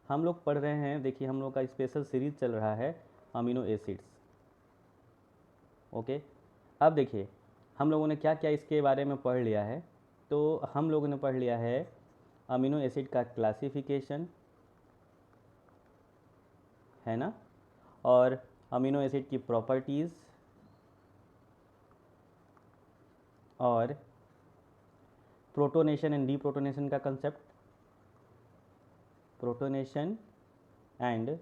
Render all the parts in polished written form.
हम लोग पढ़ रहे हैं, देखिए हम लोग का स्पेशल सीरीज चल रहा है अमीनो एसिड्स। ओके, अब देखिए हम लोगों ने क्या क्या इसके बारे में पढ़ लिया है। तो हम लोगों ने पढ़ लिया है अमीनो एसिड का क्लासिफिकेशन, है ना, और अमीनो एसिड की प्रॉपर्टीज़, और प्रोटोनेशन एंड डीप्रोटोनेशन का कंसेप्ट, प्रोटोनेशन एंड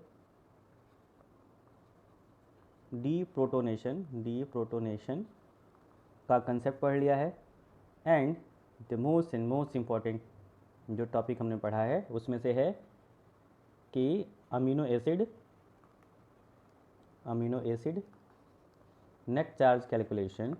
डीप्रोटोनेशन का कंसेप्ट पढ़ लिया है। एंड द मोस्ट इम्पॉर्टेंट जो टॉपिक हमने पढ़ा है उसमें से है कि amino acid net charge calculation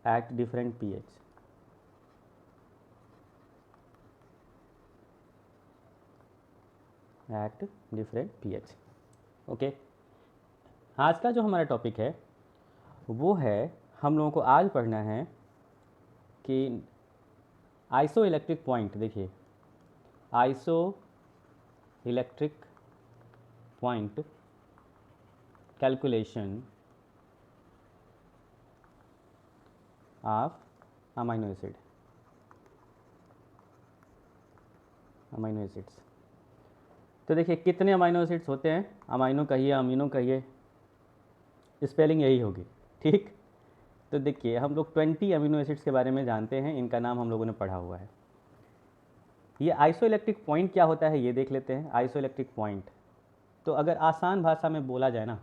at different pH। At different pH। Okay, आज का जो हमारा टॉपिक है वो है, हम लोगों को आज पढ़ना है कि आइसो इलेक्ट्रिक पॉइंट। देखिए iso electric point calculation of amino acids. तो देखिए कितने अमीनो एसिड्स होते हैं, अमीनो कहिए अमीनो कहिए, स्पेलिंग यही होगी, ठीक। तो देखिए हम लोग 20 अमीनो एसिड्स के बारे में जानते हैं, इनका नाम हम लोगों ने पढ़ा हुआ है। ये आइसो इलेक्ट्रिक पॉइंट क्या होता है ये देख लेते हैं। आइसो इलेक्ट्रिक पॉइंट, तो अगर आसान भाषा में बोला जाए ना,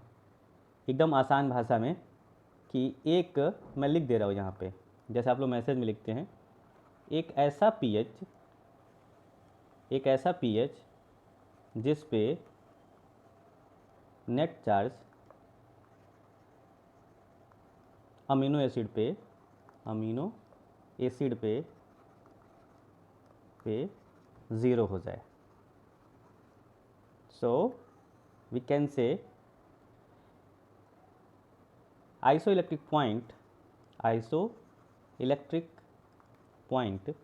एकदम आसान भाषा में, कि एक, मैं लिख दे रहा हूँ यहाँ पे, जैसे आप लोग मैसेज में लिखते हैं, एक ऐसा पीएच जिस पे नेट चार्ज अमीनो एसिड पे 0 हो जाए। So we can say isoelectric point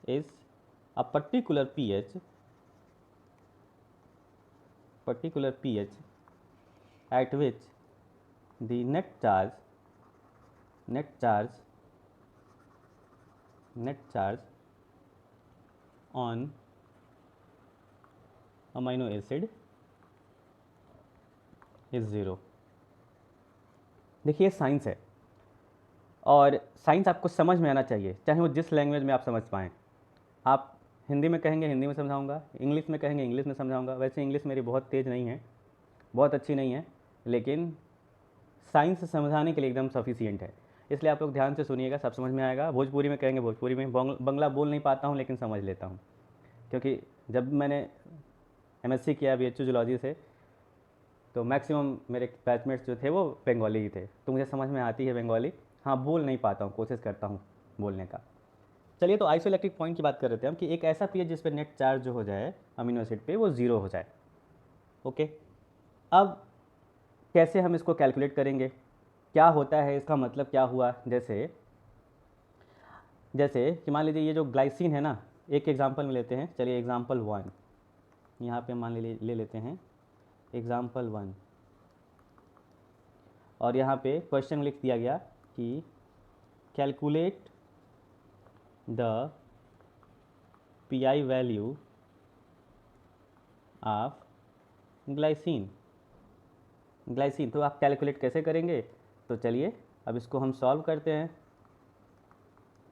is a particular pH at which the net charge on amino acid is 0। देखिए साइंस है, और साइंस आपको समझ में आना चाहिए, चाहे वो जिस लैंग्वेज में आप समझ पाएँ। आप हिंदी में कहेंगे हिंदी में समझाऊंगा, इंग्लिश में कहेंगे इंग्लिश में समझाऊंगा। वैसे इंग्लिश मेरी बहुत तेज़ नहीं है, बहुत अच्छी नहीं है, लेकिन साइंस समझाने के लिए एकदम सफिशिएंट है। इसलिए आप लोग ध्यान से सुनिएगा, सब समझ में आएगा। भोजपुरी में कहेंगे भोजपुरी में, बंगला बोल नहीं पाता हूँ लेकिन समझ लेता हूँ, क्योंकि जब मैंने MSc किया BHU जूलॉजी से, तो मैक्सिमम मेरे बैचमेट्स जो थे वो बंगाली ही थे, तो मुझे समझ में आती है बंगाली। हाँ, बोल नहीं पाता हूँ, कोशिश करता हूँ बोलने का। चलिए, तो आइसो इलेक्ट्रिक पॉइंट की बात कर रहे थे हम, कि एक ऐसा पीएच जिस पे नेट चार्ज जो हो जाए अमीनो एसिड पे वो 0 हो जाए। ओके, अब कैसे हम इसको कैलकुलेट करेंगे, क्या होता है, इसका मतलब क्या हुआ। जैसे कि मान लीजिए ये जो ग्लाइसिन है ना, एक एग्जांपल में लेते हैं। चलिए एग्जांपल 1 यहाँ पे मान ले लेते हैं, एग्जांपल 1, और यहाँ पे क्वेश्चन लिख दिया गया कि calculate the pi value of glycine. तो आप कैलकुलेट कैसे करेंगे, तो चलिए अब इसको हम सॉल्व करते हैं।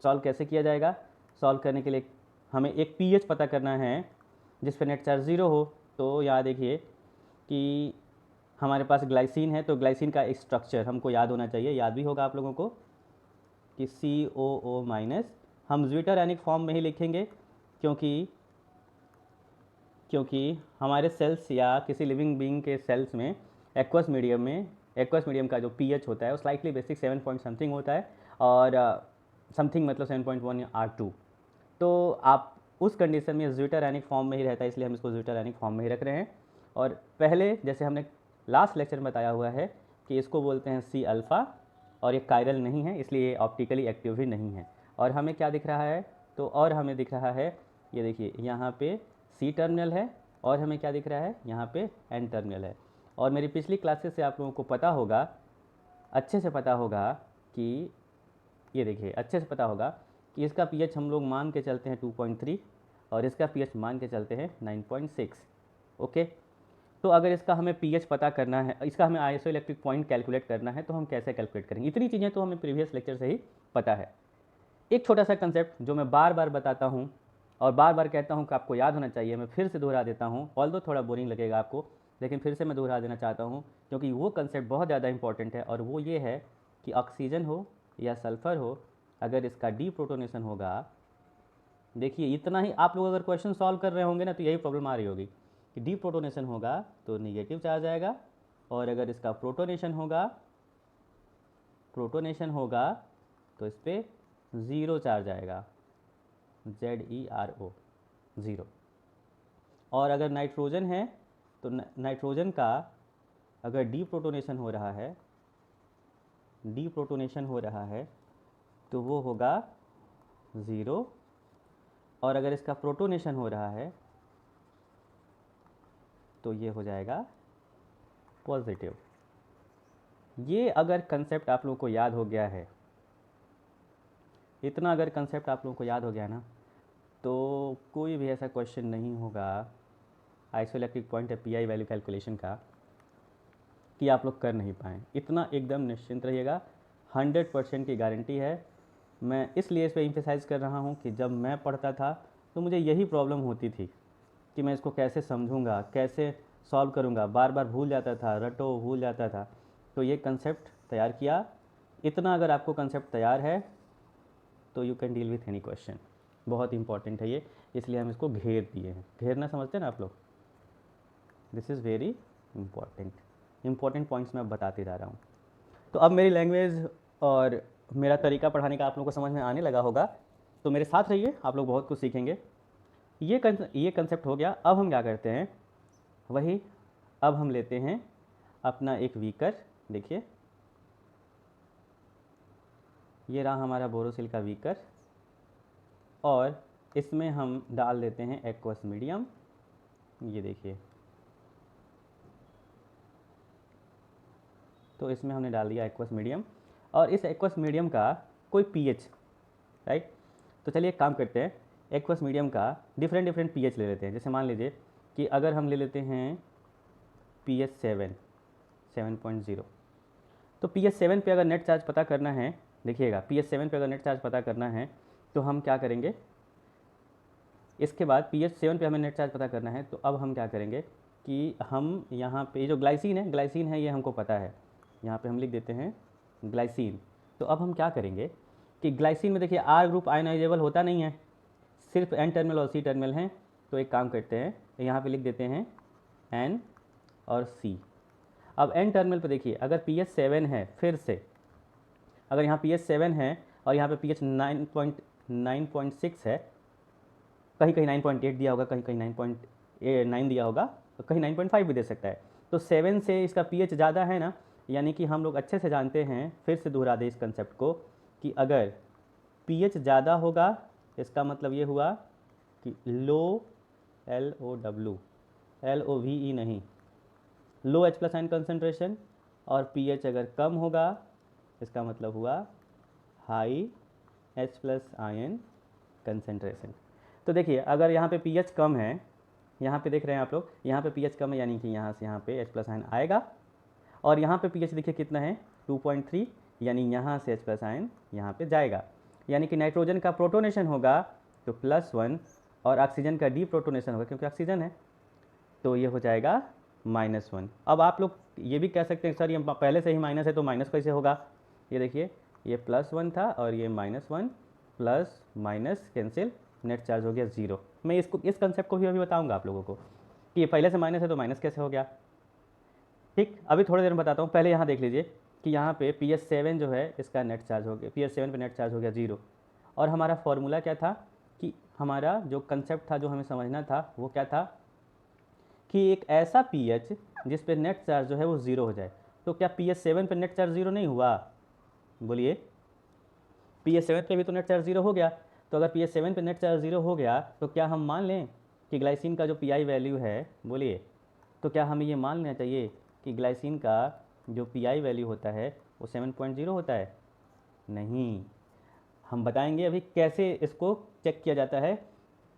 सॉल्व कैसे किया जाएगा, सॉल्व करने के लिए हमें एक पीएच पता करना है जिस पे नेट चार्ज 0 हो। तो यहाँ देखिए कि हमारे पास ग्लाइसिन है, तो ग्लाइसिन का एक स्ट्रक्चर हमको याद होना चाहिए, याद भी होगा आप लोगों को, कि COO- हम ज्विटरैनिक फॉर्म में ही लिखेंगे, क्योंकि हमारे सेल्स या किसी लिविंग बीइंग के सेल्स में एक्वस मीडियम का जो पीएच होता है वो स्लाइटली बेसिक 7 पॉइंट समथिंग होता है, और समथिंग मतलब 7.1 या R2। तो आप उस कंडीशन में ज्विटरैनिक फॉर्म में ही रहता है, इसलिए हम इसको ज्विटरैनिक फॉर्म में ही रख रहे हैं। और पहले जैसे हमने लास्ट लेक्चर में बताया हुआ है कि इसको बोलते हैं सी अल्फ़ा, और ये कायरल नहीं है इसलिए ये ऑप्टिकली एक्टिव भी नहीं है। और हमें क्या दिख रहा है, तो और हमें दिख रहा है, ये देखिए यहाँ पे सी टर्मिनल है, और हमें क्या दिख रहा है, यहाँ पे एन टर्मिनल है। और मेरी पिछली क्लासेस से आप लोगों को पता होगा, अच्छे से पता होगा कि ये देखिए अच्छे से पता होगा कि इसका पीएच हम लोग मान के चलते हैं 2.3 और इसका पीएच मान के चलते हैं 9.6। ओके, तो अगर इसका हमें पीएच पता करना है, इसका हमें आइसोइलेक्ट्रिक पॉइंट कैलकुलेट करना है, तो हम कैसे कैलकुलेट करेंगे? इतनी चीज़ें तो हमें प्रीवियस लेक्चर से ही पता है। एक छोटा सा कंसेप्ट जो मैं बार बार बताता हूँ और बार बार कहता हूँ कि आपको याद होना चाहिए, मैं फिर से दोहरा देता हूँ, ऑल्दो थोड़ा बोरिंग लगेगा आपको, लेकिन फिर से मैं दोहरा देना चाहता हूँ क्योंकि वो कंसेप्ट बहुत ज़्यादा इंपॉर्टेंट है। और वो ये है कि ऑक्सीजन हो या सल्फ़र हो, अगर इसका डीप्रोटोनेशन होगा, देखिए इतना ही आप लोग अगर क्वेश्चन सॉल्व कर रहे होंगे ना, तो यही प्रॉब्लम आ रही होगी कि डीप्रोटोनेशन होगा तो निगेटिव चार्ज आएगा, और अगर इसका प्रोटोनेशन होगा तो इस पर ज़ीरो चार्ज आएगा, ZERO, ज़ीरो। और अगर नाइट्रोजन है तो नाइट्रोजन का अगर डीप्रोटोनेशन हो रहा है तो वो होगा ज़ीरो, और अगर इसका प्रोटोनेशन हो रहा है तो ये हो जाएगा पॉजिटिव। ये अगर कंसेप्ट आप लोगों को याद हो गया है, इतना अगर कंसेप्ट आप लोगों को याद हो गया ना, तो कोई भी ऐसा क्वेश्चन नहीं होगा आइसोइलेक्ट्रिक पॉइंट या पीआई वैल्यू कैलकुलेशन का कि आप लोग कर नहीं पाएँ। इतना एकदम निश्चिंत रहिएगा, 100% की गारंटी है। मैं इसलिए इस पर एम्फेसाइज़ कर रहा हूँ कि जब मैं पढ़ता था तो मुझे यही प्रॉब्लम होती थी कि मैं इसको कैसे समझूंगा, कैसे सॉल्व करूंगा, बार बार भूल जाता था, रटो भूल जाता था। तो ये कंसेप्ट तैयार किया। इतना अगर आपको कंसेप्ट तैयार है तो you can deal with any question. बहुत इंपॉर्टेंट है ये, इसलिए हम इसको घेर दिए हैं। घेरना समझते हैं ना आप लोग? This is very important points मैं बताते जा रहा हूँ। तो अब मेरी लैंग्वेज और मेरा तरीका पढ़ाने का आप लोगों को समझ में आने लगा होगा, तो मेरे साथ रहिए, आप लोग बहुत कुछ सीखेंगे। ये कंसेप्ट हो गया। अब हम क्या करते हैं, वही अब हम लेते हैं अपना एक बीकर। देखिए ये रहा हमारा बोरोसिल का बीकर, और इसमें हम डाल देते हैं एक्वस मीडियम। ये देखिए, तो इसमें हमने डाल दिया एक्वस मीडियम, और इस एक्वस मीडियम का कोई पीएच, राइट? तो चलिए एक काम करते हैं, एक्वस मीडियम का डिफरेंट पीएच ले लेते हैं। जैसे मान लीजिए कि अगर हम ले लेते हैं पीएच 7.0, तो पीएच 7 पे अगर नेट चार्ज पता करना है, देखिएगा पीएच 7 पे अगर नेट चार्ज पता करना है तो हम क्या करेंगे, इसके बाद पीएच 7 पे हमें नेट चार्ज पता करना है, तो अब हम क्या करेंगे कि हम यहाँ पे जो ग्लाइसिन है ये हमको पता है, यहाँ पे हम लिख देते हैं ग्लाइसिन। तो अब हम क्या करेंगे कि ग्लाइसिन में देखिए आर ग्रुप आयनाइजेबल होता नहीं है, सिर्फ एन टर्मिनल और सी टर्मिनल हैं। तो एक काम करते हैं, यहाँ पे लिख देते हैं एन और सी। अब एन टर्मिनल पे देखिए अगर पीएच 7 है, फिर से अगर यहाँ पीएच 7 है और यहाँ पे पीएच 9.6 है, कहीं कहीं 9.8 दिया होगा, कहीं कहीं 9.9 दिया होगा, तो कहीं 9.5 भी दे सकता है। तो 7 से इसका पीएच ज़्यादा है ना, यानी कि हम लोग अच्छे से जानते हैं, फिर से दोहरा दें इस कंसेप्ट को, कि अगर पीएच ज़्यादा होगा इसका मतलब ये हुआ कि लो, LOWE नहीं, लो H+ आयन कंसंट्रेशन, और पीएच अगर कम होगा इसका मतलब हुआ हाई H+ आयन कंसंट्रेशन। तो देखिए अगर यहाँ पे पीएच कम है, यहाँ पे देख रहे हैं आप लोग, यहाँ पे पीएच कम है, यानी कि यहाँ से यहाँ पे H+ आयन आएगा, और यहाँ पे पीएच देखिए कितना है 2.3, यानी यहाँ से H+ आयन यहाँ पे जाएगा, यानी कि नाइट्रोजन का प्रोटोनेशन होगा तो +1, और ऑक्सीजन का डीप्रोटोनेशन होगा क्योंकि ऑक्सीजन है तो ये हो जाएगा -1। अब आप लोग ये भी कह सकते हैं सर ये पहले से ही माइनस है तो माइनस कैसे होगा, ये देखिए ये +1 था और ये -1, plus minus cancel, net charge हो गया 0। मैं इस कंसेप्ट को भी अभी बताऊंगा आप लोगों को कि ये पहले से माइनस है तो माइनस कैसे हो गया। ठीक, अभी थोड़ी देर में बताता हूँ, पहले यहाँ देख लीजिए कि यहाँ पे पीएच 7 जो है इसका नेट चार्ज हो गया, पीएच 7 पे नेट चार्ज हो गया 0, और हमारा फॉर्मूला क्या था कि हमारा जो कंसेप्ट था जो हमें समझना था वो क्या था कि एक ऐसा पीएच जिस पे नेट चार्ज जो है वो 0 हो जाए, तो क्या pH7 पे नेट चार्ज ज़ीरो नहीं हुआ? बोलिए, pH7 पे भी तो नेट चार्ज ज़ीरो हो गया। तो अगर pH7 पे नेट चार्ज ज़ीरो हो गया तो क्या हम मान लें कि ग्लाइसिन का जो पीआई वैल्यू है, बोलिए, तो क्या हमें ये मान लेना चाहिए कि ग्लाइसिन का जो पीआई वैल्यू होता है वो 7.0 होता है? नहीं। हम बताएंगे अभी कैसे इसको चेक किया जाता है,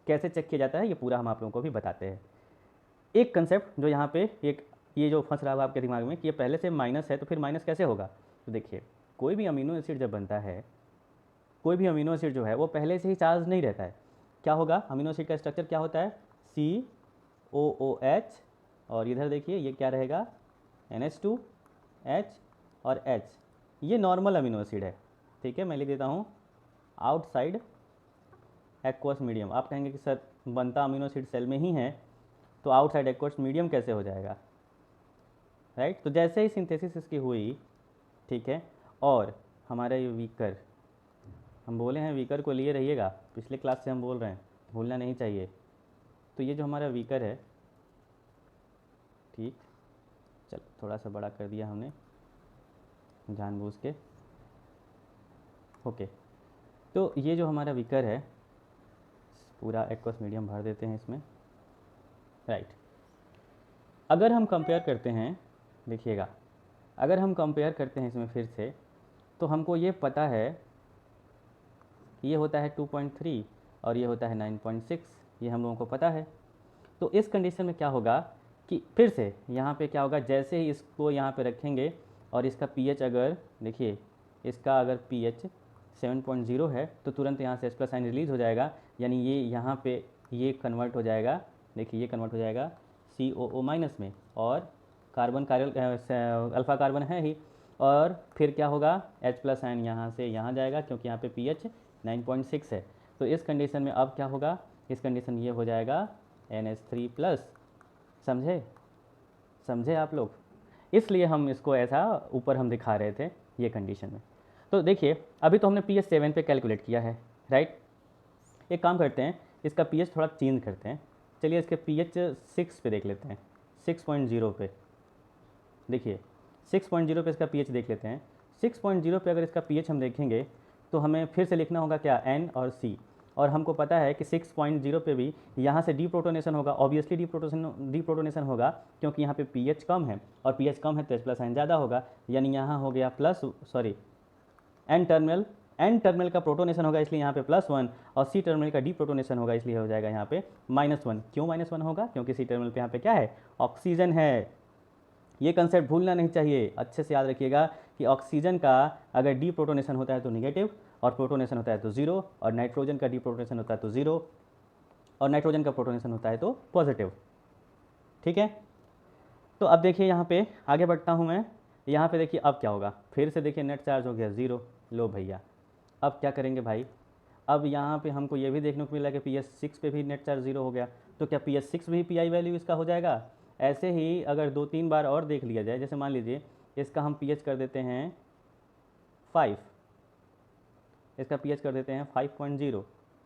कैसे चेक किया जाता है ये पूरा हम आप लोगों को भी बताते हैं। एक कंसेप्ट जो यहाँ पे एक ये जो फंस रहा होगा आपके दिमाग में कि ये पहले से माइनस है तो फिर माइनस कैसे होगा? तो देखिए, कोई भी अमीनो एसिड जब बनता है, कोई भी अमीनो एसिड जो है वो पहले से ही चार्ज नहीं रहता है। क्या होगा? अमीनो एसिड का स्ट्रक्चर क्या होता है? COOH, और इधर देखिए ये क्या रहेगा? NH2H और H। ये नॉर्मल अमीनो एसिड है, ठीक है। मैं लिख देता हूँ आउटसाइड एक्वस मीडियम। आप कहेंगे कि सर बनता अमीनो एसिड सेल में ही है तो आउटसाइड एक्वस मीडियम कैसे हो जाएगा? राइट। तो जैसे ही सिंथेसिस इसकी हुई, ठीक है, और हमारा ये वीकर, हम बोले हैं वीकर को लिए रहिएगा, पिछले क्लास से हम बोल रहे हैं, भूलना नहीं चाहिए। तो ये जो हमारा वीकर है, ठीक, चलो थोड़ा सा बड़ा कर दिया हमने जानबूझ के, ओके। तो ये जो हमारा वीकर है, पूरा एक्वस मीडियम भर देते हैं इसमें, राइट। अगर हम कंपेयर करते हैं, देखिएगा, अगर हम कंपेयर करते हैं इसमें फिर से, तो हमको ये पता है कि ये होता है 2.3 और ये होता है 9.6, ये हम लोगों को पता है। तो इस कंडीशन में क्या होगा कि फिर से यहाँ पे क्या होगा, जैसे ही इसको यहाँ पे रखेंगे और इसका pH अगर देखिए, इसका अगर pH 7.0 है तो तुरंत यहाँ से H प्लस साइन रिलीज़ हो जाएगा, यानी ये यहाँ पे ये कन्वर्ट हो जाएगा, देखिए ये कन्वर्ट हो जाएगा COO माइनस में, और कार्बन अल्फ़ा कार्बन है ही, और फिर क्या होगा, H प्लस साइन यहाँ से यहाँ जाएगा क्योंकि यहाँ पे pH 9.6 है। तो इस कंडीशन में अब क्या होगा, इस कंडीशन ये हो जाएगा NH3 प्लस। समझे? समझे आप लोग? इसलिए हम इसको ऐसा ऊपर हम दिखा रहे थे ये कंडीशन में। तो देखिए, अभी तो हमने pH7 पे कैलकुलेट किया है, राइट। एक काम करते हैं, इसका pH थोड़ा चेंज करते हैं। चलिए इसके pH 6 पे देख लेते हैं, 6.0 पे। देखिए 6.0 पे इसका pH देख लेते हैं। 6.0 पे अगर इसका pH हम देखेंगे तो हमें फिर से लिखना होगा क्या, N और C। और हमको पता है कि 6.0 पे भी यहाँ से डीप्रोटोनेशन होगा, ऑब्वियसली डीप्रोटोनेशन होगा क्योंकि यहाँ पे pH कम है, और pH कम है तो H प्लस साइन ज़्यादा होगा, यानी यहाँ हो गया प्लस, सॉरी, एन टर्मिनल का प्रोटोनेशन होगा इसलिए यहाँ पे +1, और सी टर्मिनल का डीप्रोटोनेशन होगा इसलिए हो जाएगा यहाँ पे -1। क्यों -1 होगा? क्योंकि सी टर्मिनल पे यहाँ पे क्या है, ऑक्सीजन है। ये कंसेप्ट भूलना नहीं चाहिए, अच्छे से याद रखिएगा कि ऑक्सीजन का अगर डीप्रोटोनेशन होता है तो नेगेटिव, और प्रोटोनेशन होता है तो 0, और नाइट्रोजन का डीप्रोटोनेशन होता है तो 0, और नाइट्रोजन का प्रोटोनेशन होता है तो पॉजिटिव। ठीक है। तो अब देखिए यहाँ पे आगे बढ़ता हूँ मैं, यहाँ पे देखिए अब क्या होगा, फिर से देखिए नेट चार्ज हो गया 0। लो भैया, अब क्या करेंगे भाई, अब यहाँ पे हमको ये भी देखने को मिला कि pH 6 पे भी नेट चार्ज 0 हो गया, तो क्या pH 6 भी पीआई वैल्यू इसका हो जाएगा? ऐसे ही अगर 2-3 बार और देख लिया जाए, जैसे मान लीजिए इसका हम pH कर देते हैं 5, इसका pH कर देते हैं 5.0,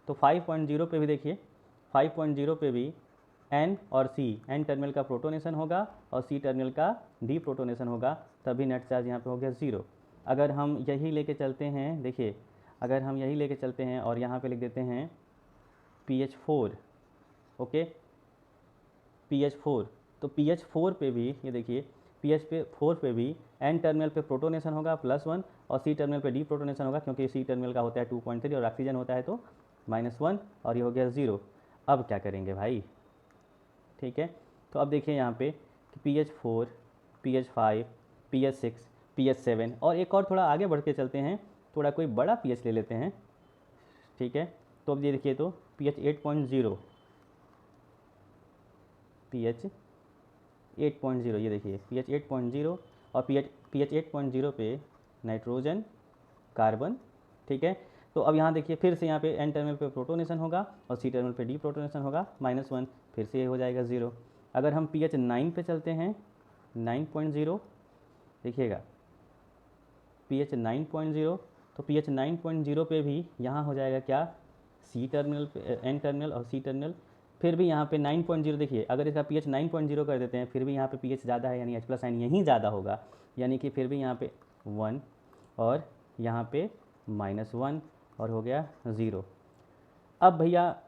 तो 5.0 पे भी देखिए, 5.0 पे भी N और C, N टर्मिनल का प्रोटोनेशन होगा और C टर्मिनल का डी प्रोटोनेशन होगा, तभी नेट चार्ज यहाँ पे हो गया 0। अगर हम यही लेके चलते हैं, देखिए अगर हम यही लेके चलते हैं और यहाँ पे लिख देते हैं pH 4, ओके, pH 4, तो pH 4 पे भी ये देखिए, pH पे 4 पे भी N टर्मिनल पे प्रोटोनेशन होगा +1, और C टर्मिनल पे डी प्रोटोनेशन होगा क्योंकि C टर्मिनल का होता है 2.3 और ऑक्सीजन होता है तो -1, और ये हो गया 0। अब क्या करेंगे भाई? ठीक है, तो अब देखिए यहाँ पे कि pH 4, pH 5, pH 6, pH 7, और एक और थोड़ा आगे बढ़ के चलते हैं, थोड़ा कोई बड़ा pH ले लेते हैं। ठीक है, तो अब ये देखिए, तो pH 8.0, pH 8.0, ये देखिए pH 8.0, और pH 8.0 पे नाइट्रोजन, कार्बन। ठीक है, तो अब यहाँ देखिए फिर से यहाँ पे N टर्मिनल पे प्रोटोनेशन होगा और C टर्मिनल पे डी प्रोटोनेशन होगा -1, फिर से ये हो जाएगा 0। अगर हम pH 9 पे चलते हैं, 9.0, देखिएगा pH 9.0, तो pH 9.0 पे भी यहाँ हो जाएगा क्या, C टर्मिनल पे N टर्मिनल और C टर्मिनल, फिर भी यहाँ पे 9.0 देखिए, अगर इसका pH 9.0 कर देते हैं फिर भी यहाँ पे pH ज़्यादा है, यानी H प्लस आयन यहीं ज़्यादा होगा, यानी कि फिर भी यहाँ पे 1 और यहाँ पे -1 और हो गया 0। अब भैया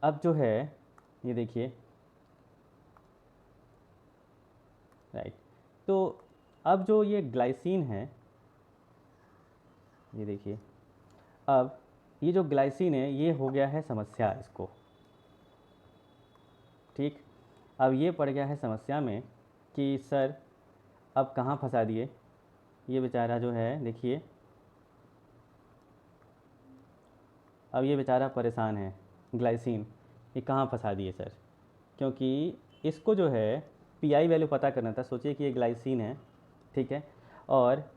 अब जो है ये देखिए, राइट, तो अब जो ये ग्लाइसिन है, ये देखिए, अब ये जो ग्लाइसिन है ये हो गया है समस्या इसको, ठीक। अब ये पड़ गया है समस्या में कि सर अब कहाँ फंसा दिए, ये बेचारा जो है देखिए, अब ये बेचारा परेशान है, ग्लाइसिन ये कहाँ फंसा दिए सर, क्योंकि इसको जो है पीआई वैल्यू पता करना था। सोचिए कि ये ग्लाइसिन है, ठीक है, और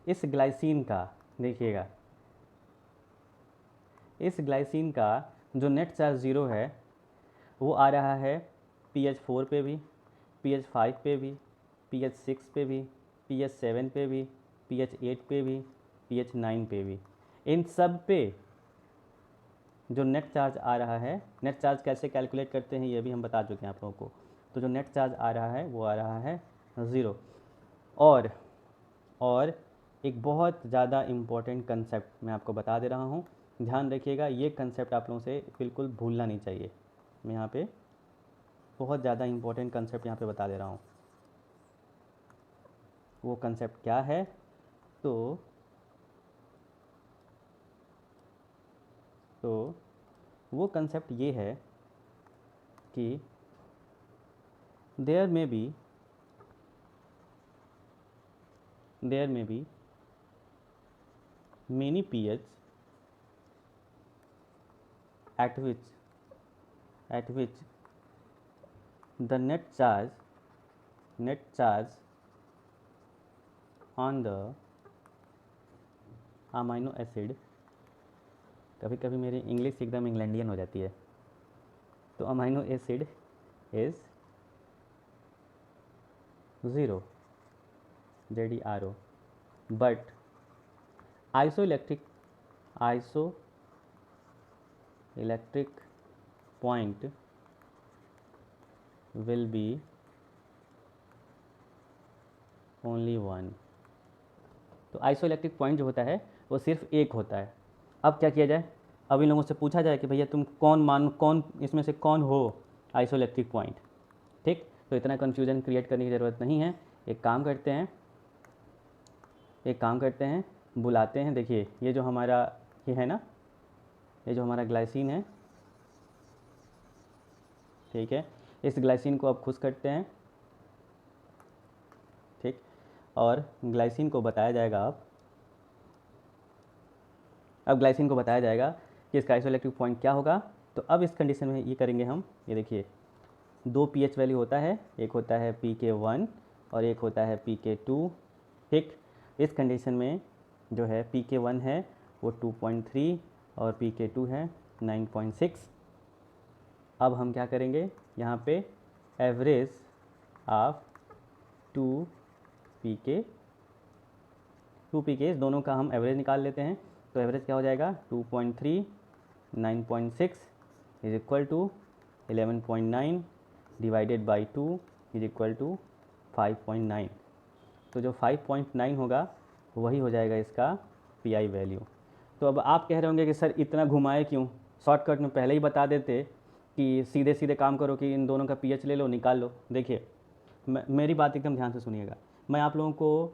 इस ग्लाइसिन का देखिएगा, इस ग्लाइसिन का जो नेट चार्ज 0 है वो आ रहा है pH 4 पे भी, pH 5 पे भी, pH 6 पे भी, pH 7 पे भी, pH 8 पे भी, pH 9 पे भी, इन सब पे जो नेट चार्ज आ रहा है, नेट चार्ज कैसे कैलकुलेट करते हैं ये भी हम बता चुके हैं आप लोगों को। तो जो नेट चार्ज आ रहा है वो आ रहा है 0। और एक बहुत ज़्यादा इम्पोर्टेंट कंसेप्ट मैं आपको बता दे रहा हूँ, ध्यान रखिएगा, ये कंसेप्ट आप लोगों से बिल्कुल भूलना नहीं चाहिए। मैं यहाँ पे बहुत ज़्यादा इम्पोर्टेंट कंसेप्ट यहाँ पे बता दे रहा हूँ। वो कंसेप्ट क्या है, तो वो कंसेप्ट ये है कि there may be many pH at which the net charge on the amino acid, कभी कभी मेरी इंग्लिश एकदम इंग्लैंडियन हो जाती है, तो amino acid is 0 ZeRO, but isoelectric point will be only 1। तो आइसोइलेक्ट्रिक पॉइंट जो होता है वो सिर्फ एक होता है। अब क्या किया जाए, अब इन लोगों से पूछा जाए कि भैया तुम कौन इसमें से कौन हो आइसोइलेक्ट्रिक पॉइंट, ठीक। तो इतना कन्फ्यूजन क्रिएट करने की ज़रूरत नहीं है। एक काम करते हैं, बुलाते हैं। देखिए ये जो हमारा ये है ना, ये जो हमारा ग्लाइसिन है, ठीक है, इस ग्लाइसिन को अब खुश करते हैं, ठीक, और ग्लाइसिन को बताया जाएगा अब ग्लाइसिन को बताया जाएगा कि इसका आइसोइलेक्ट्रिक पॉइंट क्या होगा। तो अब इस कंडीशन में ये करेंगे हम, ये देखिए 2 pH वैल्यू होता है, एक होता है pK1 और एक होता है pK2, ठीक। इस कंडीशन में जो है pK1 है वो 2.3 और pK2 है 9.6। अब हम क्या करेंगे, यहाँ पे एवरेज ऑफ 2 pK दोनों का हम एवरेज निकाल लेते हैं। तो एवरेज क्या हो जाएगा, 2.3 9.6 is equal to 11.9 divided by 2 is equal to 5.9। तो जो 5.9 होगा वही हो जाएगा इसका पीआई वैल्यू। तो अब आप कह रहे होंगे कि सर इतना घुमाए क्यों, शॉर्टकट में पहले ही बता देते कि सीधे सीधे काम करो कि इन दोनों का पीएच ले लो, निकाल लो। देखिए मेरी बात एकदम ध्यान से सुनिएगा, मैं आप लोगों को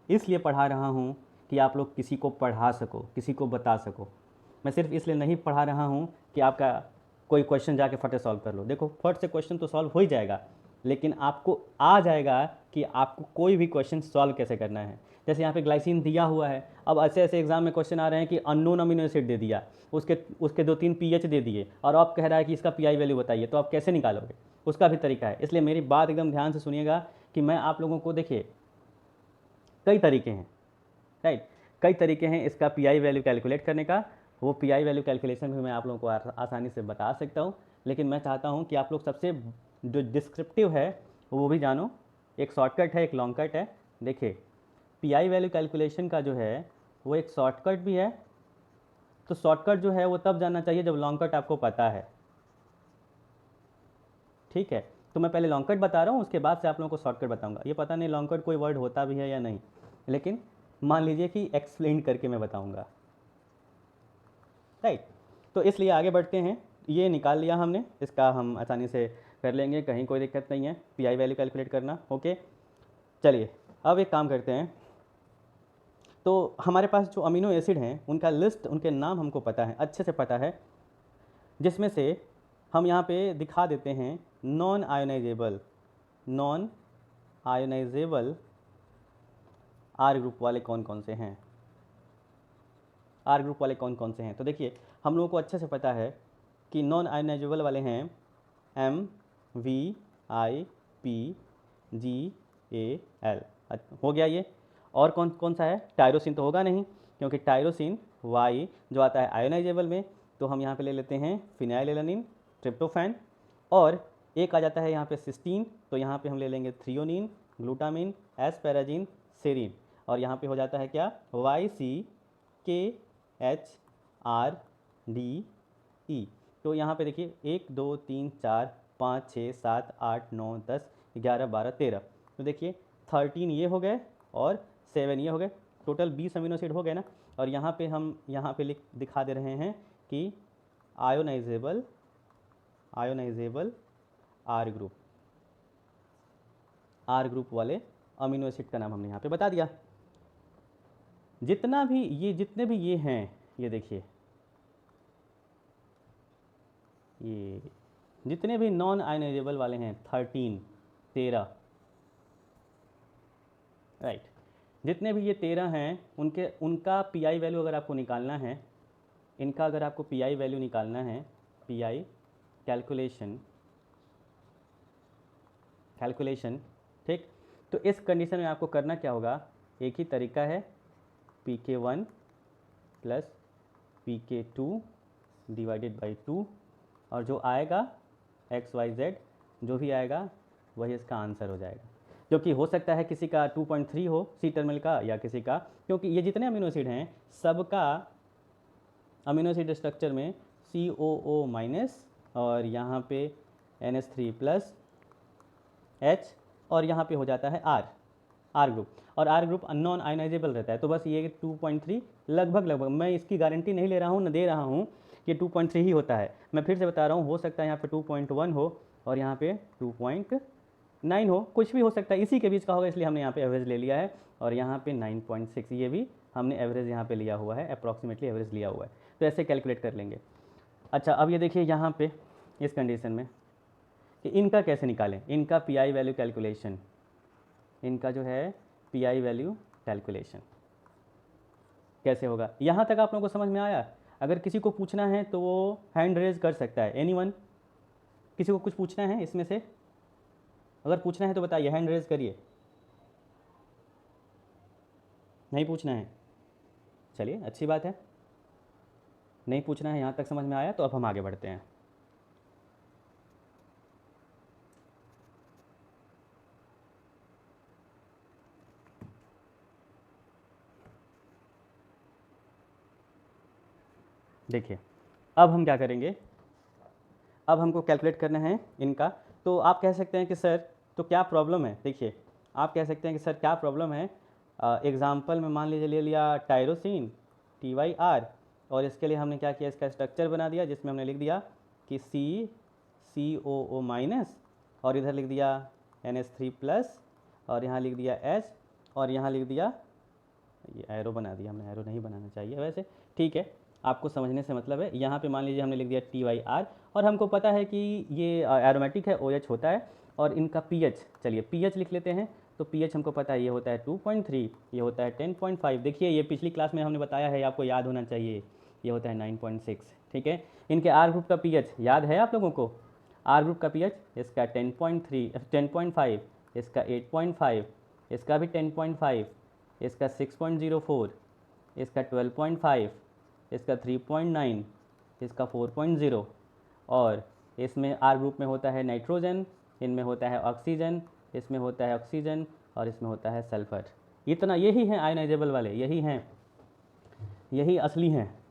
इसलिए पढ़ा रहा हूँ कि आप लोग किसी को पढ़ा सको, किसी को बता सको। मैं सिर्फ इसलिए नहीं पढ़ा रहा हूँ कि आपका कोई क्वेश्चन जाके फटे सॉल्व कर लो। देखो फट से क्वेश्चन तो सॉल्व हो ही जाएगा, लेकिन आपको आ जाएगा कि आपको कोई भी क्वेश्चन सॉल्व कैसे करना है। जैसे यहाँ पे ग्लाइसिन दिया हुआ है, अब ऐसे ऐसे एग्जाम में क्वेश्चन आ रहे हैं कि अननोन अमीनो एसिड दे दिया, उसके 2-3 पीएच दे दिए, और आप कह रहा है कि इसका पीआई वैल्यू बताइए, तो आप कैसे निकालोगे, उसका भी तरीका है। इसलिए मेरी बात एकदम ध्यान से सुनिएगा कि मैं आप लोगों को, देखिए कई तरीके हैं, राइट, कई तरीके हैं इसका पीआई वैल्यू कैलकुलेट करने का। वो पीआई वैल्यू कैलकुलेशन भी मैं आप लोगों को आसानी से बता सकता हूँ, लेकिन मैं चाहता हूँ कि आप लोग सबसे जो डिस्क्रिप्टिव है वो भी जानो। एक शॉर्टकट है, एक लॉन्ग कट है। देखिए पीआई वैल्यू कैलकुलेशन का जो है वो एक शॉर्टकट भी है। तो शॉर्टकट जो है वो तब जानना चाहिए जब लॉन्ग कट आपको पता है। ठीक है, तो मैं पहले लॉन्ग कट बता रहा हूँ, उसके बाद से आप लोगों को शॉर्टकट बताऊंगा। ये पता नहीं लॉन्ग कट कोई वर्ड होता भी है या नहीं, लेकिन मान लीजिए कि एक्सप्लेन करके मैं बताऊंगा, राइट। तो इसलिए आगे बढ़ते हैं। ये निकाल लिया हमने, इसका हम आसानी से कर लेंगे, कहीं कोई दिक्कत नहीं है पी वैल्यू कैलकुलेट करना। ओके, चलिए अब एक काम करते हैं। तो हमारे पास जो अमीनो एसिड हैं उनका लिस्ट, उनके नाम हमको पता है, अच्छे से पता है, जिसमें से हम यहाँ पे दिखा देते हैं नॉन आयोनाइजेबल आर ग्रुप वाले कौन कौन से हैं, आर ग्रुप वाले कौन कौन से हैं। तो देखिए हम लोगों को अच्छे से पता है कि नॉन आयोनाइजेबल वाले हैं MVIPGAL, हो गया ये। और कौन कौन सा है, टायरोसिन तो होगा नहीं, क्योंकि टायरोसिन वाई जो आता है आयोनाइजेबल में, तो हम यहाँ पे ले लेते हैं फिनाइलएलानिन, ट्रिप्टोफैन, और एक आ जाता है यहाँ पे सिस्टीन, तो यहाँ पे हम ले लेंगे थ्रियोनिन, ग्लूटामिन, एस्पेराजिन, सेरीन, और यहाँ पे हो जाता है क्या, YCKHRDE। तो यहाँ पे देखिए 1 2 3 4 5 6 7 8 9 10 11 12 13, तो देखिए 13 ये हो गए और 7 ये हो गए, टोटल 20 अमीनो एसिड हो गए ना। और यहाँ पे हम यहाँ पे दिखा दे रहे हैं कि आयोनाइजेबल आर ग्रुप वाले अमीनो एसिड का नाम हमने यहाँ पे बता दिया। जितने भी ये हैं, ये देखिए, ये जितने भी नॉन आयोनाइजेबल वाले हैं 13, राइट, जितने भी ये 13 हैं उनका पीआई वैल्यू अगर आपको निकालना है, इनका अगर आपको पीआई वैल्यू निकालना है, पीआई कैलकुलेशन, ठीक। तो इस कंडीशन में आपको करना क्या होगा, एक ही तरीका है, pk1 plus pk2 divided by 2, और जो आएगा XYZ जो भी आएगा वही इसका आंसर हो जाएगा, जो कि हो सकता है किसी का 2.3 हो सी टर्मिनल का, या किसी का, क्योंकि ये जितने अमीनो एसिड हैं सबका अमीनो एसिड स्ट्रक्चर में COO माइनस, और यहाँ पे NH3 प्लस H, और यहाँ पे हो जाता है आर ग्रुप, और आर ग्रुप नॉन आयोनाइजेबल रहता है। तो बस ये 2.3 लगभग, मैं इसकी गारंटी नहीं ले रहा हूँ, न दे रहा हूँ कि 2.3 ही होता है, मैं फिर से बता रहा हूँ, हो सकता है यहाँ पे 2.1 हो और यहाँ पे 2.9 हो, कुछ भी हो सकता है, इसी के बीच का होगा, इसलिए हमने यहाँ पे एवरेज ले लिया है। और यहाँ पे 9.6 ये भी हमने एवरेज यहाँ पे लिया हुआ है, अप्रॉक्सीमेटली एवरेज लिया हुआ है, तो ऐसे कैलकुलेट कर लेंगे। अच्छा, अब ये देखिए यहाँ पे इस कंडीशन में कि इनका कैसे निकालें, इनका पीआई वैल्यू कैलकुलेशन, इनका जो है पीआई वैल्यू कैलकुलेशन कैसे होगा, यहाँ तक आप लोगों को समझ में आया। अगर किसी को पूछना है तो वो हैंड रेज कर सकता है, एनीवन, किसी को कुछ पूछना है इसमें से, अगर पूछना है तो बताइए, हैंड रेज करिए। नहीं पूछना है, चलिए अच्छी बात है, नहीं पूछना है, यहाँ तक समझ में आया, तो अब हम आगे बढ़ते हैं। देखिए अब हम क्या करेंगे, अब हमको कैलकुलेट करना है इनका। तो आप कह सकते हैं कि सर तो क्या प्रॉब्लम है, देखिए आप कह सकते हैं कि सर क्या प्रॉब्लम है। एग्जाम्पल में मान लीजिए ले लिया टायरोसिन TYR, और इसके लिए हमने क्या किया, इसका स्ट्रक्चर बना दिया, जिसमें हमने लिख दिया कि COO माइनस, और इधर लिख दिया NH3 प्लस, और यहाँ लिख दिया H, और यहाँ लिख दिया, ये एरो बना दिया हमने, एरो नहीं बनाना चाहिए वैसे, ठीक है, आपको समझने से मतलब है। यहाँ पे मान लीजिए हमने लिख दिया TYR, और हमको पता है कि ये एरोमेटिक है, OH होता है, और इनका pH, चलिए pH लिख लेते हैं। तो pH हमको पता है, ये होता है 2.3, ये होता है 10.5, देखिए ये पिछली क्लास में हमने बताया है, आपको याद होना चाहिए, ये होता है 9.6, ठीक है। इनके आर ग्रुप का pH याद है आप लोगों को, आर ग्रुप का pH, इसका 10.5, इसका 8.5, इसका भी 10.5, इसका 6.04, इसका 12.5, इसका 3.9, इसका 4.0, और इसमें आर ग्रुप में होता है नाइट्रोजन, इनमें होता है ऑक्सीजन, इसमें होता है ऑक्सीजन, और इसमें होता है सल्फर। इतना, यही हैं आयनाइजेबल वाले, यही हैं, यही असली हैं।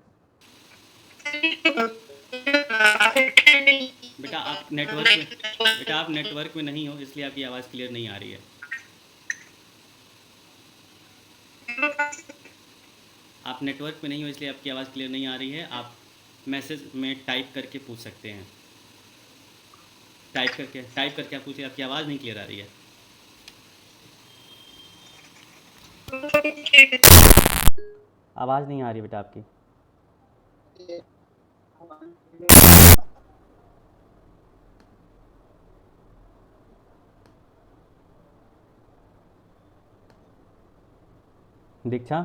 बेटा आप नेटवर्क में नहीं हो, इसलिए आपकी आवाज़ क्लियर नहीं आ रही है। आप नेटवर्क में नहीं हो इसलिए आपकी आवाज़ क्लियर नहीं आ रही है। आप मैसेज में टाइप करके पूछ सकते हैं। टाइप करके आप पूछिए, आपकी आवाज़ नहीं क्लियर आ रही है। आवाज़ नहीं आ रही बेटा आपकी। दीक्षा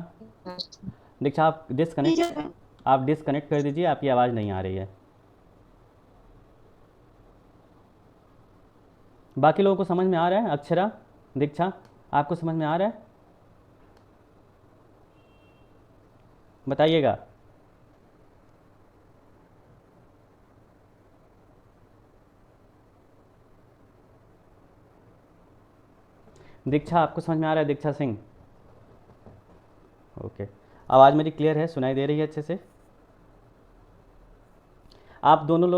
दीक्षा आप डिसकनेक्ट कर दीजिए, आपकी आवाज़ नहीं आ रही है। बाकी लोगों को समझ में आ रहा है? अक्षरा, दीक्षा, आपको समझ में आ रहा है? बताइएगा। दीक्षा आपको समझ में आ रहा है? दीक्षा सिंह, ओके। आवाज़ मेरी क्लियर है, सुनाई दे रही है अच्छे से? आप दोनों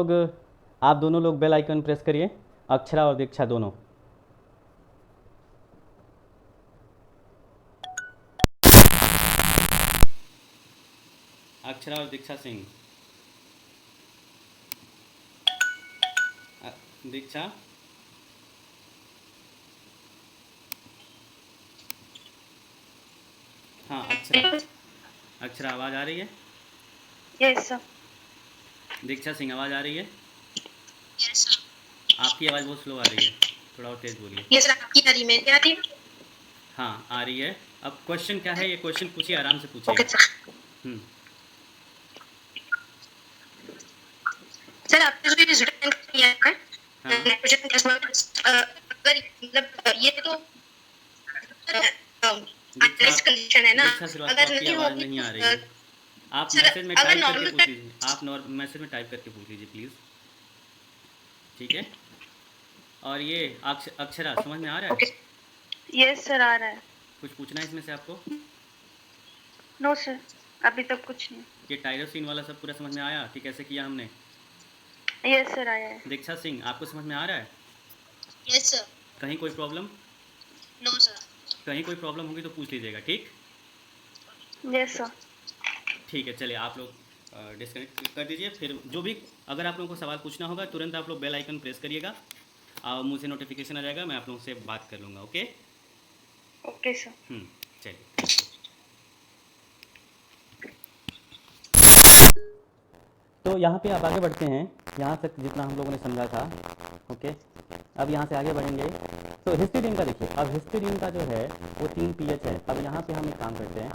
लोग बेल आइकन प्रेस करिए, अक्षरा और दीक्षा दोनों। अक्षरा और दीक्षा सिंह। दीक्षा, हाँ अक्षरा आवाज़ आ रही है? Yes sir. दीक्षा सिंह आवाज़ आ रही है? Yes sir. आपकी आवाज़ बहुत स्लो आ रही है, थोड़ा और तेज़ बोलिए। यस सर, आपकी आ रही, मेरी आ रही है? हाँ आ रही है। अब क्वेश्चन क्या है, ये क्वेश्चन पूछिए, आराम से पूछिए। Okay sir. सर आपने जो ये रिटर्न किया है हाँ अगर मतलब ये तो कंडीशन है ना, दीक्षा श्रीवास्तव, अगर आपकी नहीं आवाज़ होगी नहीं आ रही है। आप सर मैसेज में अगर टाइप करके नॉर्मल पूछ लीजिए, आप मैसेज में टाइप करके पूछ लीजिए प्लीज़, ठीक है? और ये अक्षरा समझ में आ रहा है? ओके यस सर आ रहा है। कुछ पूछना है इसमें से आपको? नो सर, अभी तक कुछ नहीं। ये टायरोसिन वाला सब पूरा समझ में आया कि कैसे किया हमने? यस सर आया है। दीक्षा सिंह आपको समझ में आ रहा है? Yes sir. कहीं कोई प्रॉब्लम? No sir. कहीं कोई प्रॉब्लम होगी तो पूछ लीजिएगा, ठीक? Yes sir. ठीक है, चलिए आप लोग डिस्कनेक्ट कर दीजिए। फिर जो भी अगर आप लोगों को सवाल पूछना होगा तुरंत आप लोग बेल आइकन प्रेस करिएगा, मुझे नोटिफिकेशन आ जाएगा, मैं आप लोगों से बात कर लूँगा। Okay okay sir. चलिए। तो यहाँ पे आप आगे बढ़ते हैं, यहाँ तक जितना हम लोगों ने समझा था। ओके, अब यहाँ से आगे बढ़ेंगे तो हिस्टीडीन का देखिए। अब हिस्टीडीन का जो है वो 3 pH है। अब यहाँ पे हम एक काम करते हैं,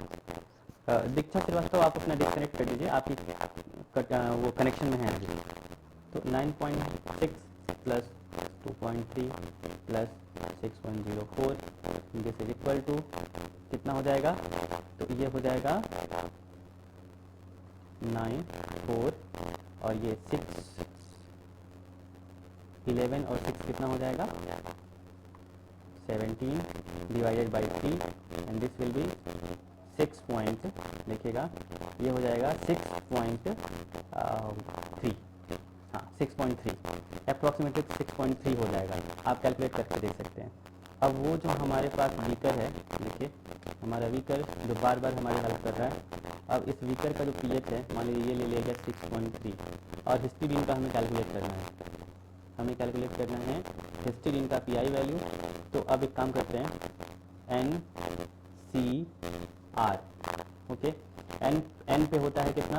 दीक्षा श्रीवास्तव आप अपना डिस्कनेक्ट कर दीजिए, आपकी वो कनेक्शन में है अभी। तो 9.6 plus 2.3 plus 6.04 this is equal to कितना हो जाएगा? तो ये हो जाएगा 9, 4 और ये 6, 11 और 6 कितना हो जाएगा? 17 divided by 3 and this will be 6 point, देखिएगा ये हो जाएगा 6.3, हाँ 6.3, अप्रॉक्सीमेटली 6.3 हो जाएगा। आप कैलकुलेट करके देख सकते हैं। अब वो जो हमारे पास वीकर है, देखिए हमारा वीकर जो बार बार हमारी हेल्प कर रहा है। अब इस वीकर का जो pH है, मान लीजिए ये ले लिया गया 6.3 और हिस्टीडीन का हमें कैलकुलेट करना है। हमें कैलकुलेट करना है हिस्टीडीन का पीआई वैल्यू। तो अब एक काम करते हैं, NCR, ओके। एन पे होता है कितना?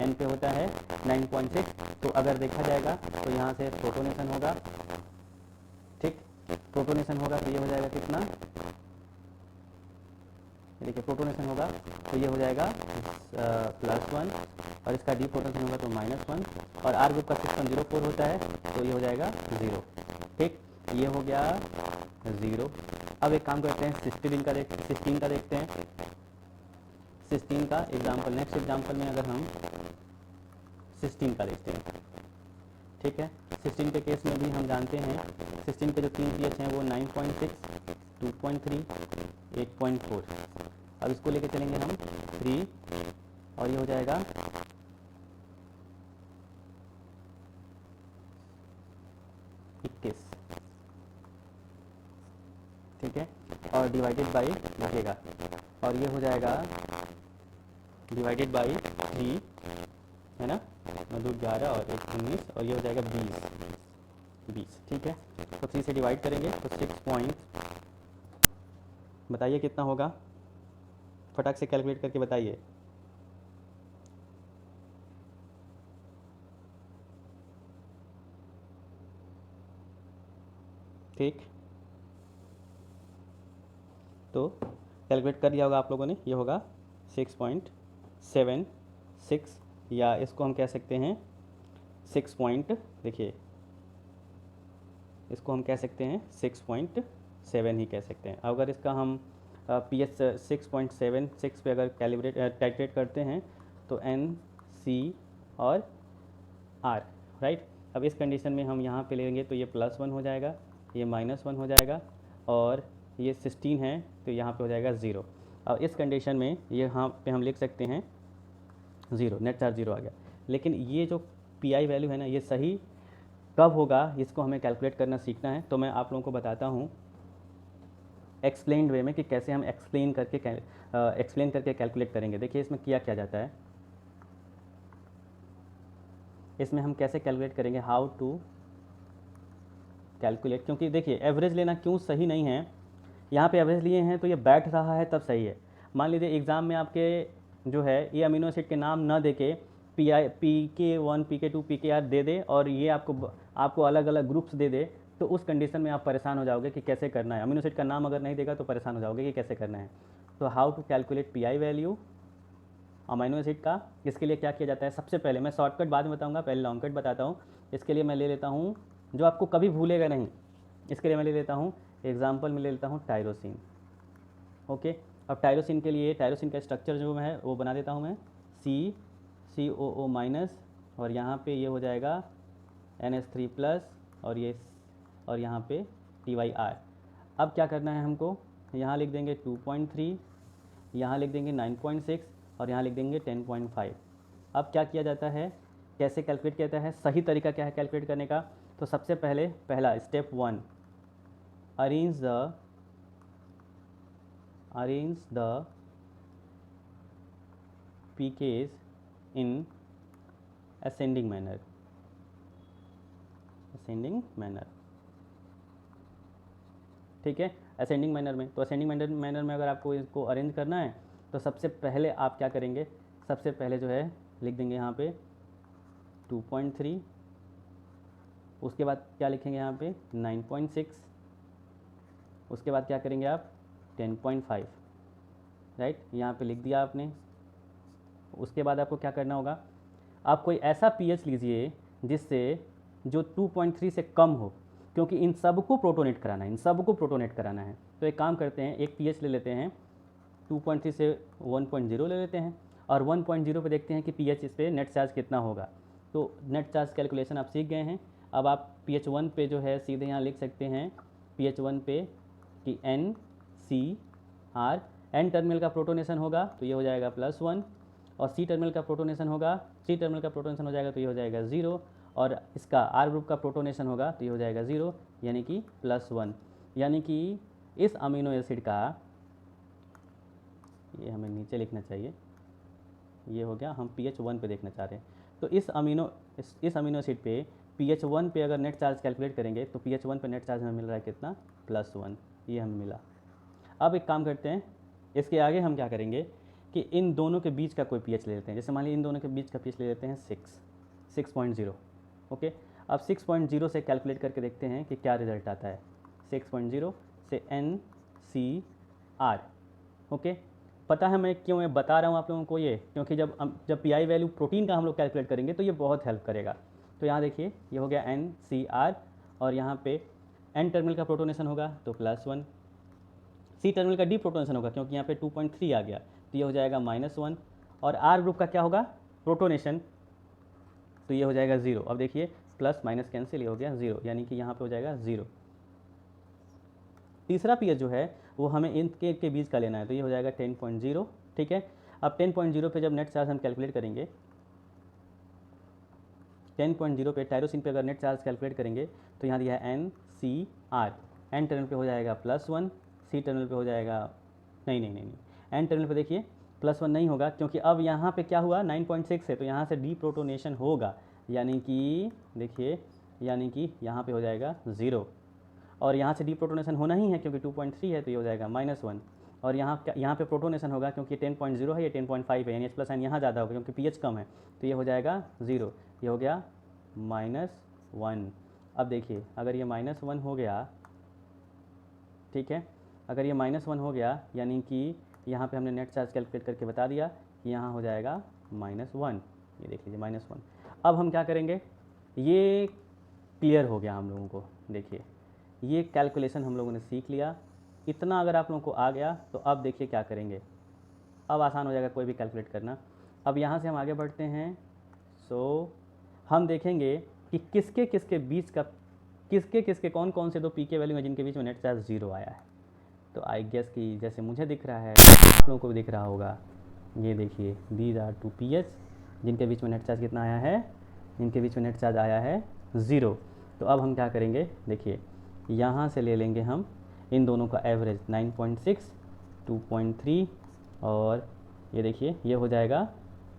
एन पे होता है 9.6। तो अगर देखा जाएगा तो यहाँ से प्रोटोनेशन होगा, ठीक, प्रोटोनेशन होगा तो ये हो जाएगा कितना? देखिए प्रोटोनेशन होगा तो ये हो जाएगा +1 और इसका डीप्रोटोनेशन होगा तो -1 और आर ग्रुप का 6.04 होता है तो ये हो जाएगा 0, ठीक, ये हो गया 0। अब एक काम करते हैं, सिस्टीन का देखते हैं। सिस्टीन का एग्जाम्पल, नेक्स्ट एग्जाम्पल में अगर हम सिस्टीन का देखते हैं, ठीक है। सिस्टीन के केस में भी हम जानते हैं सिस्टीन के जो 3 pH हैं वो 9.6, 2.3, 8.4। अब इसको लेके चलेंगे हम 3 और ये हो जाएगा ठीक है, और डिवाइडेड बाई लिखिएगा, और ये हो जाएगा डिवाइडेड बाई 3, है ना, 2 11 और 1 19, और ये हो जाएगा 20, ठीक है। तो 3 से डिवाइड करेंगे तो 6 पॉइंट, बताइए कितना होगा, फटाक से कैलकुलेट करके बताइए। ठीक, तो कैलकुलेट कर लिया होगा आप लोगों ने, ये होगा 6.76, या इसको हम कह सकते हैं 6 पॉइंट, देखिए इसको हम कह सकते हैं 6.7 ही कह सकते हैं। अगर इसका हम पी एच 6.76 पे अगर कैलकुलेट करते हैं तो एन सी और आर, राइट। अब इस कंडीशन में हम यहाँ पे लेंगे तो ये +1 हो जाएगा, ये -1 हो जाएगा, और ये 16 है तो यहाँ पे हो जाएगा 0। अब इस कंडीशन में यहाँ पे हम लिख सकते हैं 0, नेट चार्ज 0 आ गया। लेकिन ये जो पी आई वैल्यू है ना, ये सही कब होगा, इसको हमें कैलकुलेट करना सीखना है। तो मैं आप लोगों को बताता हूँ एक्सप्लेन्ड वे में कि कैसे हम एक्सप्लेन करके कैलकुलेट करेंगे। देखिए इसमें किया क्या जाता है, इसमें हम कैसे कैलकुलेट करेंगे, हाउ टू कैलकुलेट, क्योंकि देखिए एवरेज लेना क्यों सही नहीं है, यहाँ पे एवरेज लिए हैं तो ये बैठ रहा है तब सही है। मान लीजिए एग्ज़ाम में आपके जो है ये अमीनो एसिड के नाम ना दे के PK1 PK2 PKR दे दे, और ये आपको अलग अलग ग्रुप्स दे दे, तो उस कंडीशन में आप परेशान हो जाओगे कि कैसे करना है। अमीनो एसिड का नाम अगर नहीं देगा तो परेशान हो जाओगे कि कैसे करना है। तो how to calculate PI value amino acid का, इसके लिए क्या किया जाता है, सबसे पहले मैं शॉर्टकट बाद में बताऊंगा, पहले लॉन्ग कट बताता हूँ। इसके लिए मैं ले लेता हूँ जो आपको कभी भूलेगा नहीं, इसके लिए मैं ले लेता हूँ एग्जाम्पल में ले लेता हूँ टायरोसिन। ओके, अब टायरोसिन के लिए टायरोसिन का स्ट्रक्चर जो है वो बना देता हूँ मैं, COO माइनस, और यहाँ पे ये हो जाएगा NH3+, और यहाँ पे TYR। अब क्या करना है हमको, यहाँ लिख देंगे 2.3, यहाँ लिख देंगे 9.6, और यहाँ लिख देंगे 10.5। अब क्या किया जाता है, कैसे कैलकुलेट किया जाता है, सही तरीका क्या है कैलकुलेट करने का। तो सबसे पहले पहला step 1, arrange the PKs in ascending manner, ठीक है, असेंडिंग मैनर में। तो असेंडिंग मैनर में अगर आपको इसको अरेंज करना है तो सबसे पहले आप क्या करेंगे, सबसे पहले जो है लिख देंगे यहाँ पे 2.3, उसके बाद क्या लिखेंगे यहाँ पे 9.6, उसके बाद क्या करेंगे आप 10.5, राइट, यहाँ पे लिख दिया आपने। उसके बाद आपको क्या करना होगा, आप कोई ऐसा पीएच लीजिए जिससे जो 2.3 से कम हो, क्योंकि इन सबको प्रोटोनेट कराना है, तो एक काम करते हैं, एक पीएच ले लेते हैं 2.3 से 1.0 ले लेते हैं, और 1.0 पे देखते हैं कि पीएच इस पर नेट चार्ज कितना होगा। तो नेट चार्ज कैलकुलेशन आप सीख गए हैं। अब आप pH 1 पे जो है सीधे यहाँ लिख सकते हैं pH 1 पे कि NCR, N टर्मिनल का प्रोटोनेशन होगा तो ये हो जाएगा +1, और C टर्मिनल का प्रोटोनेशन हो जाएगा तो ये हो जाएगा 0, और इसका R ग्रुप का प्रोटोनेशन होगा तो ये हो जाएगा 0, यानी कि +1। यानी कि इस अमीनो एसिड का, ये हमें नीचे लिखना चाहिए, ये हो गया, हम pH 1 पे देखना चाह रहे हैं। तो इस अमीनो एसिड पे pH 1 पे अगर नेट चार्ज कैलकुलेट करेंगे तो pH 1 पे नेट चार्ज हमें मिल रहा है कितना, +1, ये हमें मिला। अब एक काम करते हैं, इसके आगे हम क्या करेंगे कि इन दोनों के बीच का कोई pH ले लेते हैं। जैसे मान लीजिए इन दोनों के बीच का pH ले लेते हैं 6.0। ओके, अब 6.0 से कैलकुलेट करके देखते हैं कि क्या रिजल्ट आता है। 6.0 से NCR। ओके, पता है मैं क्यों मैं बता रहा हूँ आप लोगों को ये, क्योंकि जब PI वैल्यू प्रोटीन का हम लोग कैलकुलेट करेंगे तो ये बहुत हेल्प करेगा। तो यहाँ देखिए ये हो गया NCR, और यहाँ पे N टर्मिनल का प्रोटोनेशन होगा तो +1, C टर्मिनल का डी प्रोटोनेशन होगा क्योंकि यहाँ पे 2.3 आ गया तो ये हो जाएगा -1, और R ग्रुप का क्या होगा, प्रोटोनेशन, तो ये हो जाएगा 0। अब देखिए प्लस माइनस कैंसिल, ये हो गया 0, यानी कि यहाँ पे हो जाएगा 0। तीसरा पीएच जो है वो हमें इनके के बीच का लेना है तो ये हो जाएगा 10.0, ठीक है। अब 10.0 पे जब नेट चार्ज हम कैलकुलेट करेंगे, 10.0 पे टायरोसिन पे अगर नेट चार्ज कैलकुलेट करेंगे तो यहाँ दिया है NCR, N टर्मिनल पे हो जाएगा +1, सी टर्मिनल पे हो जाएगा, नहीं नहीं नहीं नहीं, एन टर्मिनल पे देखिए +1 नहीं होगा, क्योंकि अब यहाँ पे क्या हुआ 9.6 है, तो यहाँ से डी प्रोटोनेशन होगा, यानी कि देखिए, यानी कि यहाँ पे हो जाएगा 0, और यहाँ से डी प्रोटोनेशन होना ही है क्योंकि 2.3 है, तो ये हो जाएगा -1, और यहाँ पे प्रोटोनेशन होगा क्योंकि 10.0 है, ये 10.5 है, यानी H+ आयन यहाँ ज़्यादा होगा क्योंकि pH कम है, तो ये हो जाएगा 0, ये हो गया -1। अब देखिए अगर ये -1 हो गया, ठीक है, अगर ये -1 हो गया, यानी कि यहाँ पे हमने नेट चार्ज कैलकुलेट करके बता दिया कि यहाँ हो जाएगा -1, ये देख लीजिए -1। अब हम क्या करेंगे, ये क्लियर हो गया हम लोगों को, देखिए ये कैलकुलेशन हम लोगों ने सीख लिया, इतना अगर आप लोगों को आ गया तो अब देखिए क्या करेंगे, अब आसान हो जाएगा कोई भी कैलकुलेट करना। अब यहाँ से हम आगे बढ़ते हैं, हम देखेंगे कि किसके किसके बीच का, किसके कौन कौन से दो पी के वैल्यू हैं जिनके बीच में नेट चार्ज 0 आया है। तो आई गेस कि जैसे मुझे दिख रहा है आप लोगों को भी दिख रहा होगा, ये देखिए दीज आर 2 pH जिनके बीच में नेट चार्ज कितना आया है, जिनके बीच में नेट चार्ज आया है 0। तो अब हम क्या करेंगे, देखिए यहाँ से ले लेंगे हम इन दोनों का एवरेज 9.6, 2.3 और ये देखिए ये हो जाएगा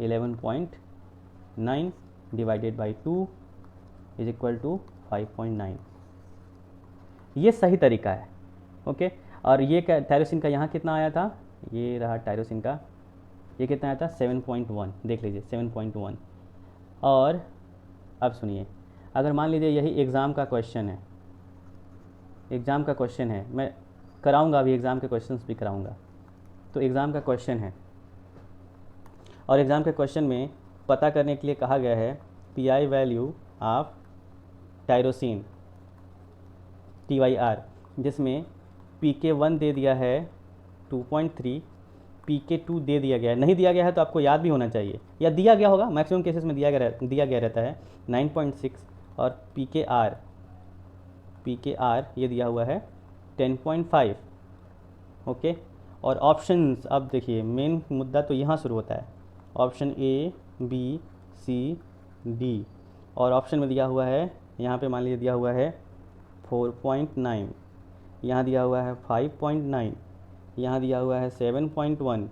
11.9 divided by 2 is equal to 5.9। ये सही तरीका है, ओके। और ये टायरोसिन का यहाँ कितना आया था, ये रहा टायरोसिन का, ये कितना आया था 7.1, देख लीजिए 7.1। और अब सुनिए, अगर मान लीजिए यही एग्ज़ाम का क्वेश्चन है, एग्ज़ाम का क्वेश्चन है, मैं कराऊंगा अभी एग्ज़ाम के क्वेश्चंस भी कराऊंगा, तो एग्ज़ाम का क्वेश्चन है और एग्ज़ाम के क्वेश्चन में पता करने के लिए कहा गया है pi value of tyrosine TYR, जिसमें PK1 दे दिया है 2.3, PK2 दे दिया गया है, नहीं दिया गया है तो आपको याद भी होना चाहिए, या दिया गया होगा, मैक्सिमम केसेस में दिया गया रहता है 9.6, और PKR ये दिया हुआ है 10.5, ओके। और ऑप्शंस, अब देखिए मेन मुद्दा तो यहाँ शुरू होता है, option A, B, C, D, और ऑप्शन में दिया हुआ है, यहाँ पे मान लीजिए दिया हुआ है 4.9, यहाँ दिया हुआ है 5.9, यहाँ दिया हुआ है 7.1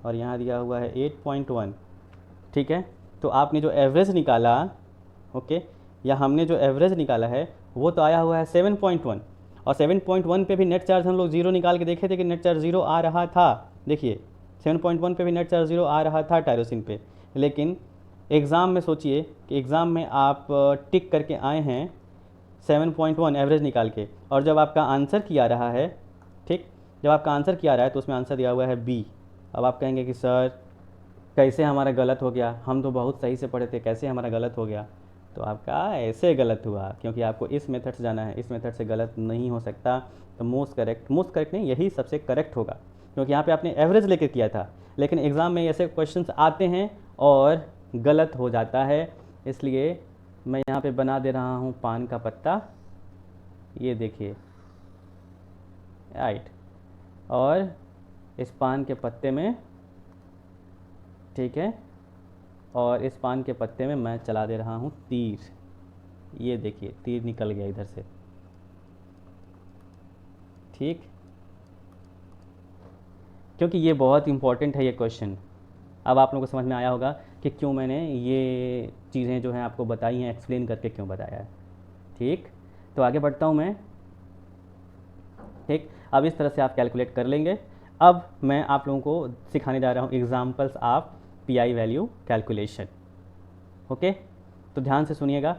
और यहाँ दिया हुआ है 8.1, ठीक है। तो आपने जो एवरेज निकाला, ओके, या हमने जो एवरेज निकाला है वो तो आया हुआ है 7.1, और 7.1 पे भी नेट चार्ज हम लोग 0 निकाल के देखे थे कि नेट चार्ज 0 आ रहा था, देखिए 7.1 पे भी नेट चार्ज 0 आ रहा था टायरोसिन पे। लेकिन एग्ज़ाम में सोचिए कि एग्ज़ाम में आप टिक करके आए हैं 7.1 एवरेज निकाल के, और जब आपका आंसर किया रहा है, ठीक, जब आपका आंसर किया रहा है तो उसमें आंसर दिया हुआ है B। अब आप कहेंगे कि सर कैसे हमारा गलत हो गया, हम तो बहुत सही से पढ़े थे, कैसे हमारा गलत हो गया। तो आपका ऐसे गलत हुआ क्योंकि आपको इस मेथड से जाना है, इस मेथड से गलत नहीं हो सकता। तो मोस्ट करेक्ट नहीं, यही सबसे करेक्ट होगा, क्योंकि यहाँ पे आपने एवरेज लेकर किया था, लेकिन एग्ज़ाम में ऐसे क्वेश्चंस आते हैं और गलत हो जाता है, इसलिए मैं यहाँ पे बना दे रहा हूँ पान का पत्ता, ये देखिए, राइट, और इस पान के पत्ते में, ठीक है, और इस पान के पत्ते में मैं चला दे रहा हूँ तीर, ये देखिए तीर निकल गया इधर से, ठीक, क्योंकि ये बहुत इंपॉर्टेंट है ये क्वेश्चन। अब आप लोगों को समझ में आया होगा कि क्यों मैंने ये चीज़ें जो हैं आपको बताई हैं, एक्सप्लेन करके क्यों बताया है, ठीक। तो आगे बढ़ता हूँ मैं, ठीक। अब इस तरह से आप कैलकुलेट कर लेंगे। अब मैं आप लोगों को सिखाने जा रहा हूँ examples of pi value calculation, okay. तो ध्यान से सुनिएगा,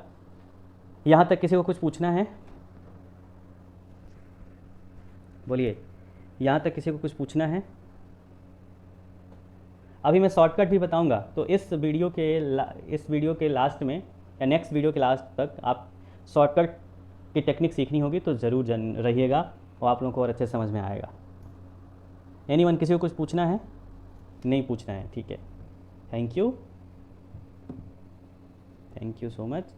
यहाँ तक किसी को कुछ पूछना है, बोलिए, यहाँ तक किसी को कुछ पूछना है? अभी मैं शॉर्टकट भी बताऊंगा, तो इस वीडियो के लास्ट में या नेक्स्ट वीडियो के लास्ट तक आप शॉर्टकट की टेक्निक सीखनी होगी, तो ज़रूर रहिएगा और आप लोगों को और अच्छे समझ में आएगा। एनीवन, किसी को कुछ पूछना है? नहीं पूछना है, ठीक है। Thank you so much.